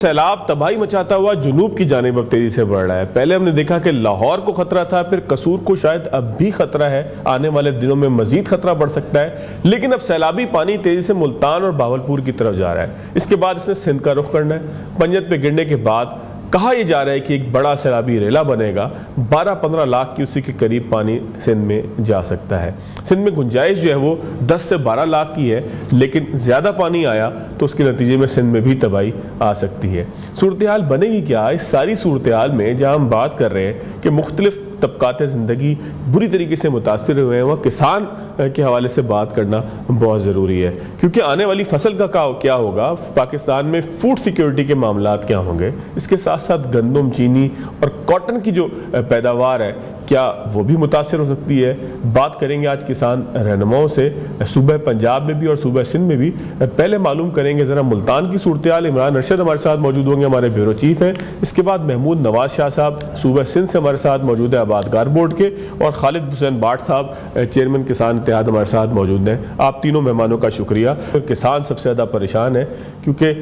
सैलाब तबाही मचाता हुआ जुनूब की जानिब अब तेजी से बढ़ रहा है। पहले हमने देखा कि लाहौर को खतरा था, फिर कसूर को शायद अब भी खतरा है, आने वाले दिनों में मजीद खतरा बढ़ सकता है। लेकिन अब सैलाबी पानी तेजी से मुल्तान और बावलपुर की तरफ जा रहा है। इसके बाद इसने सिंध का रुख करना है। पंजत पे गिरने के बाद कहा यह जा रहा है कि एक बड़ा सैलाबी रेला बनेगा। 12-15 लाख क्यूसेक के करीब पानी सिंध में जा सकता है। सिंध में गुंजाइश जो है वो 10 से 12 लाख की है, लेकिन ज़्यादा पानी आया तो उसके नतीजे में सिंध में भी तबाही आ सकती है। सूरत हाल बनेगी क्या? इस सारी सूरत हाल में जहाँ हम बात कर रहे हैं कि मुख्तलिफ तबकात ज़िंदगी बुरी तरीके से मुतासर हुए हैं, वह किसान के हवाले से बात करना बहुत ज़रूरी है, क्योंकि आने वाली फसल का क्या होगा, पाकिस्तान में फूड सिक्योरिटी के मामलात क्या होंगे, इसके साथ साथ गंदम, चीनी और कॉटन की जो पैदावार है क्या वो भी मुतासर हो सकती है। बात करेंगे आज किसान रहनुमाओं से, सूबह पंजाब में भी और सूबह सिंध में भी। पहले मालूम करेंगे ज़रा मुल्तान की सूरत हाल। इमरान अरशद हमारे साथ मौजूद होंगे, हमारे ब्यूरो चीफ हैं। इसके बाद महमूद नवाज शाह साहब सूबह सिंध से हमारे साथ मौजूद है, आबादगार बोर्ड के, और खालिद हुसैन बाट साहब चेयरमैन किसान इत्तेहाद हमारे साथ मौजूद हैं। आप तीनों मेहमानों का शुक्रिया। किसान सबसे ज़्यादा परेशान है, क्योंकि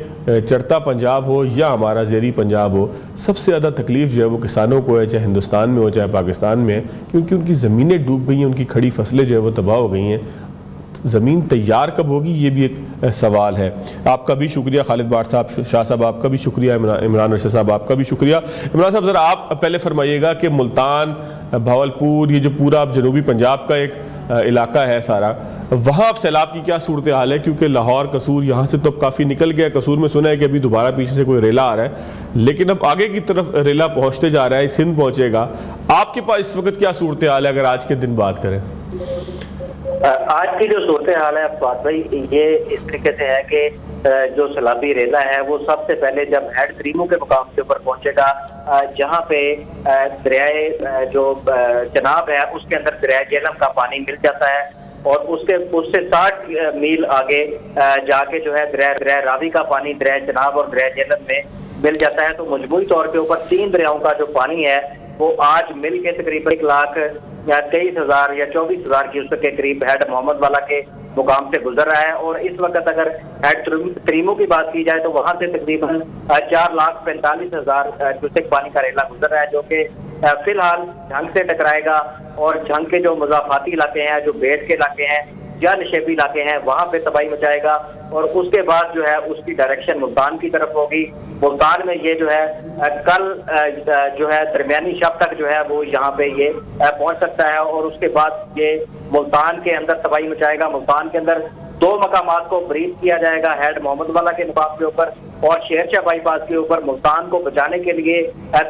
चढ़ता पंजाब हो या हमारा ज़ेरी पंजाब हो, सबसे ज़्यादा तकलीफ जो है वो किसानों को है, चाहे हिंदुस्तान में हो चाहे पाकिस्तान में, क्योंकि उनकी ज़मीनें डूब गई हैं, उनकी खड़ी फसलें जो है वो तबाह हो गई हैं। ज़मीन तैयार कब होगी ये भी एक सवाल है। आपका भी शुक्रिया खालिद बाट साहब, शाह साहब आपका भी शुक्रिया, इमरान अरशद साहब आपका भी शुक्रिया। इमरान साहब ज़रा आप पहले फरमाइएगा कि मुल्तान, भावलपुर, ये जो पूरा जनूबी पंजाब का एक इलाका है सारा, वहाँ अब सैलाब की क्या सूरत हाल है? क्योंकि लाहौर, कसूर यहाँ से तो अब काफ़ी निकल गया। कसूर में सुना है कि अभी दोबारा पीछे से कोई रेला आ रहा है, लेकिन अब आगे की तरफ रेला पहुँचते जा रहा है, सिंध पहुँचेगा। आपके पास इस वक्त क्या सूरत हाल है अगर आज के दिन बात करें? आज की जो सूरत हाल है अफवाद भाई, ये इस तरीके से है कि जो सैलाबी रेला है वो सबसे पहले जब हेड क्रीमों के मुकाम के ऊपर पहुंचेगा, जहां पे दरियाए जो चनाब है उसके अंदर दरियाए जेहलम का पानी मिल जाता है, और उससे 60 मील आगे जाके जो है दरिया रावी का पानी दरिया चनाब और दरिया जेहलम में मिल जाता है। तो मजमूई तौर के ऊपर 3 दरियाओं का जो पानी है वो आज मिल के तकरीबन 1,23,000 या 24,000 क्यूसेक के करीब हेड मोहम्मद वाला के मुकाम से गुजर रहा है। और इस वक्त अगर हेड त्रीमो की बात की जाए तो वहां से तकरीबन 4,45,000 क्यूसेक पानी का रेला गुजर रहा है, जो कि फिलहाल झंग से टकराएगा और झंग के जो मुजाफाती इलाके हैं, जो बेट के इलाके हैं या निशेबी इलाके हैं, वहां पे तबाही मचाएगा। और उसके बाद जो है उसकी डायरेक्शन मुल्तान की तरफ होगी। मुल्तान में ये जो है कल जो है दरमियानी शब तक जो है वो यहाँ पे ये पहुंच सकता है, और उसके बाद ये मुल्तान के अंदर तबाही मचाएगा। मुल्तान के अंदर 2 मकामात को ब्रीफ किया जाएगा, हेड मोहम्मद वाला के मुकाम के ऊपर और शेरशाह बाईपास के ऊपर। मुल्तान को बचाने के लिए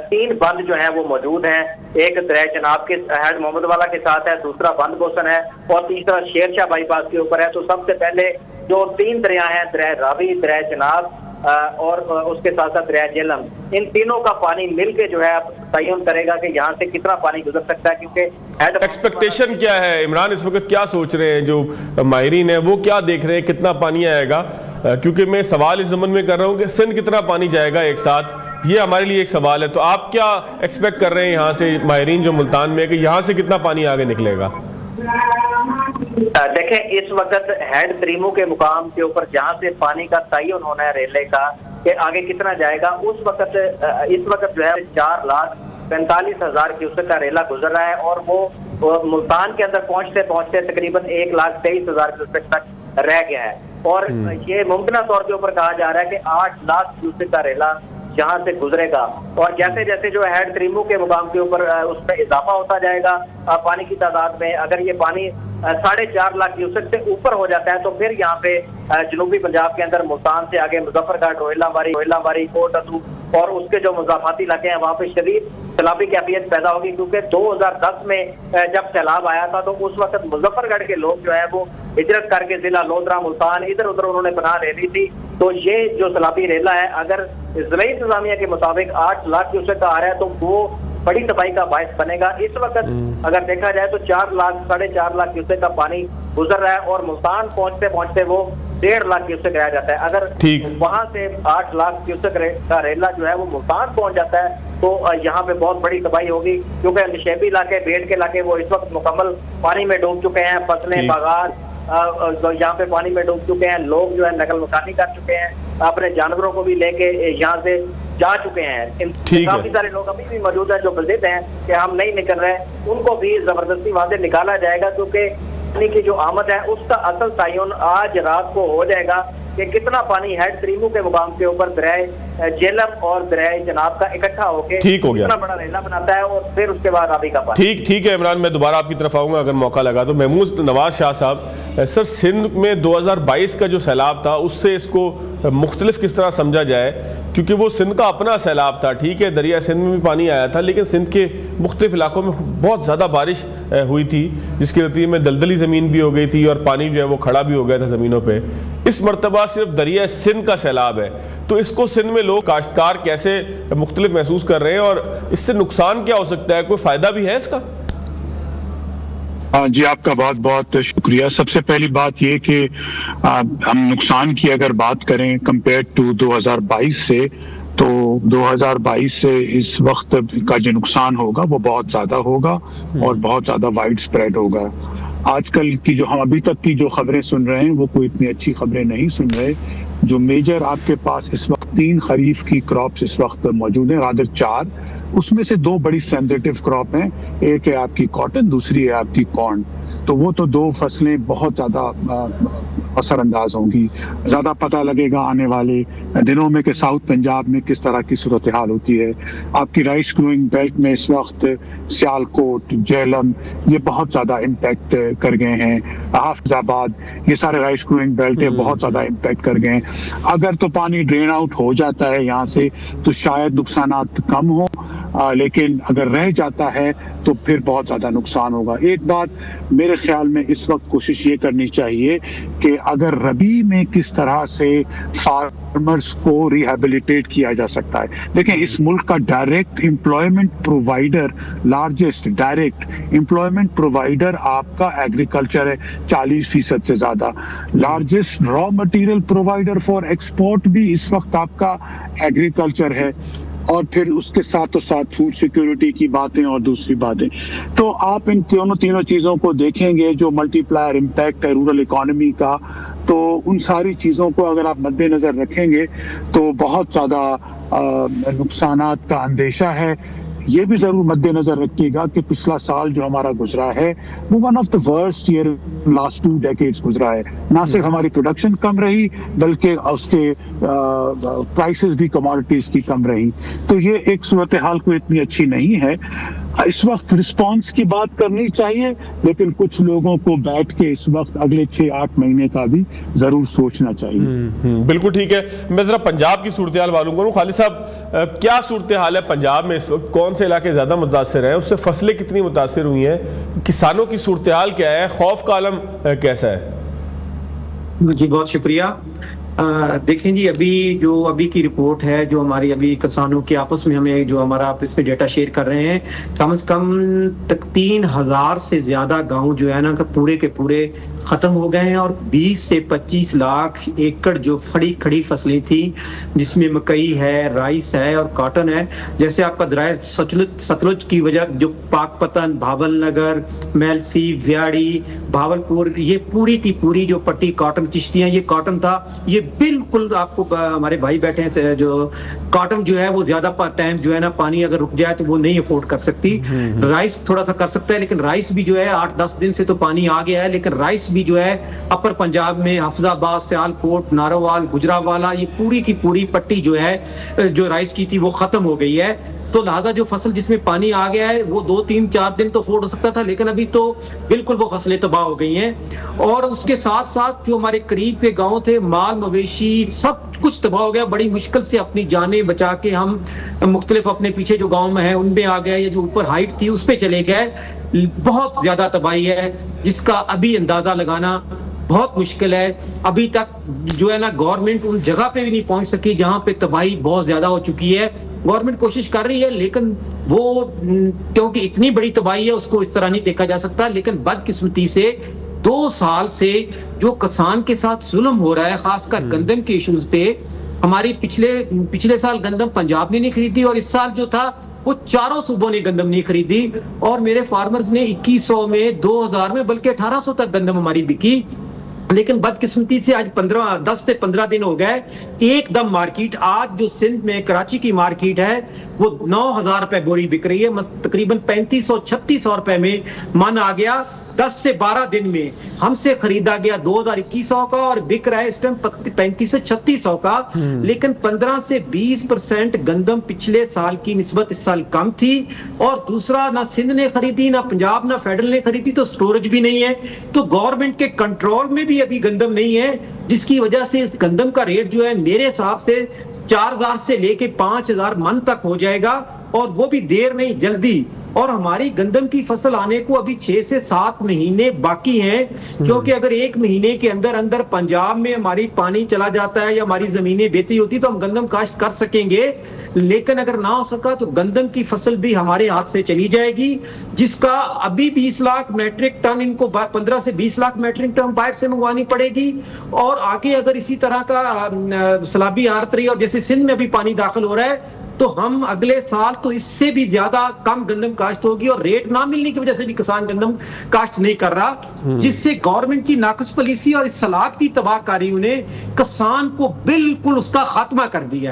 3 बंद जो है वो मौजूद हैं। एक दरिया चनाब के हेड मोहम्मद वाला के साथ है, दूसरा बंद गोसन है और तीसरा शेरशाह बाईपास के ऊपर है। तो सबसे पहले जो 3 दरिया हैं, दरिया रावी, दरिया चनाब और उसके साथ साथ दरिया जेहलम, इन तीनों का पानी मिलके जो है तयन करेगा कि यहाँ से कितना पानी गुजर सकता है। क्योंकि एक्सपेक्टेशन क्या है इमरान, इस वक्त क्या सोच रहे हैं जो माहिरीन है, वो क्या देख रहे हैं कितना पानी आएगा? क्योंकि मैं सवाल इस जमन में कर रहा हूँ कि सिंध कितना पानी जाएगा एक साथ, ये हमारे लिए एक सवाल है। तो आप क्या एक्सपेक्ट कर रहे हैं यहाँ से माहिरीन जो मुल्तान में, कि यहाँ से कितना पानी आगे निकलेगा? देखें, इस वक्त हेड त्रीमो के मुकाम के ऊपर जहां से पानी का तयन होना है रेले का कि आगे कितना जाएगा, उस वक्त इस वक्त जो है 4,45,000 क्यूसेक का रेला गुजर रहा है, और वो मुल्तान के अंदर पहुंचते पहुंचते तकरीबन 1,23,000 क्यूसेक तक रह गया है। और ये मुमकिन तौर के ऊपर कहा जा रहा है कि 8 लाख क्यूसेक का रेला जहां से गुजरेगा, और जैसे जैसे जो हेड त्रीमो के मुकाम के ऊपर उसमें इजाफा होता जाएगा पानी की तादाद में, अगर ये पानी 4.5 लाख क्यूसेक से ऊपर हो जाता है तो फिर यहाँ पे जनूबी पंजाब के अंदर मुल्तान से आगे मुजफ्फरगढ़, रोहिलाबारी, कोटअदू और उसके जो मुजाफाती इलाके हैं वहाँ पे शदीद सैलाबी कैफियत पैदा होगी। क्योंकि 2010 में जब सैलाब आया था तो उस वक्त मुजफ्फरगढ़ के लोग जो है वो हिजरत करके जिला लोधरा, मुल्तान इधर उधर उन्होंने पनाह ले ली थी। तो ये जो सैलाबी रेला है अगर ज़िला इंतजामिया के मुताबिक 8 लाख क्यूसेक का आ रहा है तो वो बड़ी तबाही का बायस बनेगा। इस वक्त अगर देखा जाए तो 4,00,000-4.5 लाख क्यूसेक का पानी गुजर रहा है, और मुल्तान पहुंचते पहुंचते वो 1.5 लाख क्यूसेक रह जाता है। अगर वहां से 8 लाख क्यूसेक का रेला जो है वो मुल्तान पहुंच जाता है तो यहाँ पे बहुत बड़ी तबाही होगी। क्योंकि निशेबी इलाके, बेट के इलाके वो इस वक्त मुकम्मल पानी में डूब चुके हैं, फसलें, बागात यहाँ पे पानी में डूब चुके हैं, लोग जो है नकल मकानी कर चुके हैं। अपने जानवरों को भी लेके यहाँ से जा चुके हैं। काफी सारे लोग अभी भी मौजूद हैं जो बलजिद हैं कि हम नहीं निकल रहे, उनको भी जबरदस्ती वहां से निकाला जाएगा, क्योंकि पानी की जो आमद है उसका असल तयन आज रात को हो जाएगा कि कितना पानी हेड त्रीमू के मुकाम के ऊपर दरियाए जेलम और दरियाए जनाब का इकट्ठा होकर ठीक हो गया, इतना बड़ा रेला बनाता है, और फिर उसके बाद रावी का पानी। ठीक है इमरान, मैं दोबारा आपकी तरफ आऊंगा अगर मौका लगा तो। महमूद नवाज शाह साहब, सर सिंध में 2022 का जो सैलाब था उससे इसको मुख्तलिफ किस तरह समझा जाए, क्योंकि वो सिंध का अपना सैलाब था, ठीक है दरिया सिंध में भी पानी आया था, लेकिन सिंध के मुख्तलिफ इलाकों में बहुत ज़्यादा बारिश हुई थी जिसके नतीजे में दलदली ज़मीन भी हो गई थी और पानी जो है वो खड़ा भी हो गया था ज़मीनों पर। इस मरतबा सिर्फ दरिया सिंध का सैलाब है, तो इसको सिंध में लोग काश्तकार कैसे मुख्तलिफ महसूस कर रहे हैं और इससे नुकसान क्या हो सकता है, कोई फ़ायदा भी है इसका? जी आपका बहुत बहुत शुक्रिया। सबसे पहली बात ये कि हम नुकसान की अगर बात करें कंपेयर टू 2022 से, तो 2022 से इस वक्त का जो नुकसान होगा वो बहुत ज़्यादा होगा और बहुत ज़्यादा वाइड स्प्रेड होगा। आजकल की जो हम अभी तक की जो खबरें सुन रहे हैं वो कोई इतनी अच्छी खबरें नहीं सुन रहे। जो मेजर आपके पास इस वक्त 3 खरीफ की क्रॉप्स इस वक्त मौजूद हैं, रादर 4, उसमें से 2 बड़ी सेंसिटिव क्रॉप हैं, एक है आपकी कॉटन, दूसरी है आपकी कॉर्न। तो वो तो 2 फसलें बहुत ज़्यादा असरअंदाज होंगी। ज़्यादा पता लगेगा आने वाले दिनों में कि साउथ पंजाब में किस तरह की सूरत हाल होती है। आपकी राइस ग्रोइंग बेल्ट में इस वक्त सियालकोट, जेहलम ये बहुत ज़्यादा इम्पैक्ट कर गए हैं, हाफिजाबाद, ये सारे राइस ग्रोइंग बेल्ट बहुत ज़्यादा इम्पैक्ट कर गए हैं। अगर तो पानी ड्रेन आउट हो जाता है यहाँ से तो शायद नुकसानात कम हो, लेकिन अगर रह जाता है तो फिर बहुत ज़्यादा नुकसान होगा। एक बात मेरे ख्याल में इस वक्त कोशिश ये करनी चाहिए कि अगर रबी में किस तरह से फार्मर्स को रिहेबिलिटेट किया जा सकता है। देखिए इस मुल्क का direct employment provider, largest direct employment provider आपका एग्रीकल्चर है, 40% से ज़्यादा। Largest raw material provider for export भी इस वक्त आपका एग्रीकल्चर है, और फिर उसके साथ फूड सिक्योरिटी की बातें और दूसरी बातें। तो आप इन तीनों चीज़ों को देखेंगे जो मल्टीप्लायर इम्पैक्ट है रूरल इकोनॉमी का, तो उन सारी चीज़ों को अगर आप मद्देनज़र रखेंगे तो बहुत ज़्यादा नुकसानात का अंदेशा है। ये भी जरूर मद्देनजर रखिएगा कि पिछला साल जो हमारा गुजरा है वो one of the worst year last 2 decades गुजरा है। ना सिर्फ हमारी प्रोडक्शन कम रही बल्कि उसके प्राइसेस भी कमोडिटीज की कम रही। तो ये एक सूरत हाल कोई इतनी अच्छी नहीं है। इस वक्त रिस्पांस की बात करनी चाहिए, लेकिन कुछ लोगों को बैठ के इस वक्त अगले 6-8 महीने का भी जरूर सोचना चाहिए। बिल्कुल ठीक है। मैं जरा पंजाब की सूरत हाल मालूम करूँ। खालिद साहब, क्या सूरत हाल है पंजाब में इस वक्त? कौन से इलाके ज्यादा मुतासर हैं, उससे फसलें कितनी मुतासर हुई हैं, किसानों की सूरत हाल क्या है, खौफ का आलम कैसा है? जी बहुत शुक्रिया। देखें जी, अभी की रिपोर्ट है जो हमारी अभी किसानों के आपस में हमें जो हमारा आप इसमें डेटा शेयर कर रहे हैं, कम से कम तक 3000 से ज्यादा गांव जो है ना पूरे के पूरे खत्म हो गए हैं, और 20 से 25 लाख एकड़ जो खड़ी फसलें थी जिसमें मकई है, राइस है और कॉटन है। जैसे आपका दरिया सतलुज की वजह जो पाकपतन, भावलनगर, मेलसी, व्याड़ी, भावलपुर, ये पूरी की पूरी जो पट्टी कॉटन चिश्तियां, ये कॉटन था, ये बिल्कुल आपको हमारे भाई बैठे हैं जो कॉटन जो है वो ज्यादा टाइम जो है ना पानी अगर रुक जाए तो वो नहीं अफोर्ड कर सकती। राइस थोड़ा सा कर सकता है, लेकिन राइस भी जो है 8-10 दिन से तो पानी आ गया है, लेकिन राइस भी जो है अपर पंजाब में हाफिजाबाद, सियालकोट, नारोवाल, गुजरावाला, ये पूरी की पूरी पट्टी जो है जो राइस की थी वो खत्म हो गई है। तो लिहाजा जो फसल जिसमें पानी आ गया है वो 2-3-4 दिन तो अफोर्ड हो सकता था, लेकिन अभी तो बिल्कुल वो फसलें तबाह हो गई हैं। और उसके साथ साथ जो हमारे करीब के गांव थे, माल मवेशी सब कुछ तबाह हो गया। बड़ी मुश्किल से अपनी जानें बचा के हम मुख्तलिफ अपने पीछे जो गांव में है उनमें आ गए, या जो ऊपर हाइट थी उस पर चले गए। बहुत ज्यादा तबाही है जिसका अभी अंदाजा लगाना बहुत मुश्किल है। अभी तक जो है ना गवर्नमेंट उन जगह पे भी नहीं पहुंच सकी जहां पे तबाही बहुत ज्यादा हो चुकी है। गवर्नमेंट कोशिश कर रही है, लेकिन वो क्योंकि इतनी बड़ी तबाही है उसको इस तरह नहीं देखा जा सकता। लेकिन बदकिस्मती से 2 साल से जो किसान के साथ जुल्म हो रहा है, खासकर गंदम के इश्यूज पे, हमारी पिछले साल गंदम पंजाब ने नहीं खरीदी, और इस साल जो था वो 4 सूबों ने गंदम नहीं खरीदी, और मेरे फार्मर्स ने 2100 में, 2000 में, बल्कि 1800 तक गंदम हमारी बिकी। लेकिन बदकिस्मती से आज 10 से 15 दिन हो गए, एकदम मार्केट आज जो सिंध में कराची की मार्केट है वो 9,000 रुपए बोरी बिक रही है, तकरीबन 3500-3600 रुपए में मन आ गया। 10 से 12 दिन में हमसे खरीदा गया 2,000-2,100 का और बिक रहा है इस टाइम 3500-3600 का। लेकिन 15 से 20% गंदम पिछले साल की निस्बत इस साल कम थी। और दूसरा, ना सिंध ने खरीदी, ना पंजाब, ना फेडरल ने खरीदी, तो स्टोरेज भी नहीं है, तो गवर्नमेंट के कंट्रोल में भी अभी गंदम नहीं है, जिसकी वजह से इस गंदम का रेट जो है मेरे हिसाब से 4,000 से लेके 5,000 मन तक हो जाएगा, और वो भी देर नहीं जल्दी। और हमारी गंदम की फसल आने को अभी 6 से 7 महीने बाकी हैं, क्योंकि अगर 1 महीने के अंदर अंदर पंजाब में हमारी पानी चला जाता है या हमारी जमीनें बेहती होती तो हम गंदम काश्त कर सकेंगे। लेकिन अगर ना हो सका तो गंदम की फसल भी हमारे हाथ से चली जाएगी, जिसका अभी 20 लाख मेट्रिक टन इनको 15 से 20 लाख मेट्रिक टन बाहर से मंगवानी पड़ेगी। और आगे अगर इसी तरह का सैलाबी आरत रही और जैसे सिंध में भी पानी दाखिल हो रहा है तो हम अगले साल तो इससे भी ज्यादा कम गंदम काश्त होगी, और रेट ना मिलने की वजह से भी किसान गंदम काश्त नहीं कर रहा, जिससे गवर्नमेंट की नाकस पॉलिसी और इस सैलाब की तबाहकारी ने किसान को बिल्कुल उसका खात्मा कर दिया है।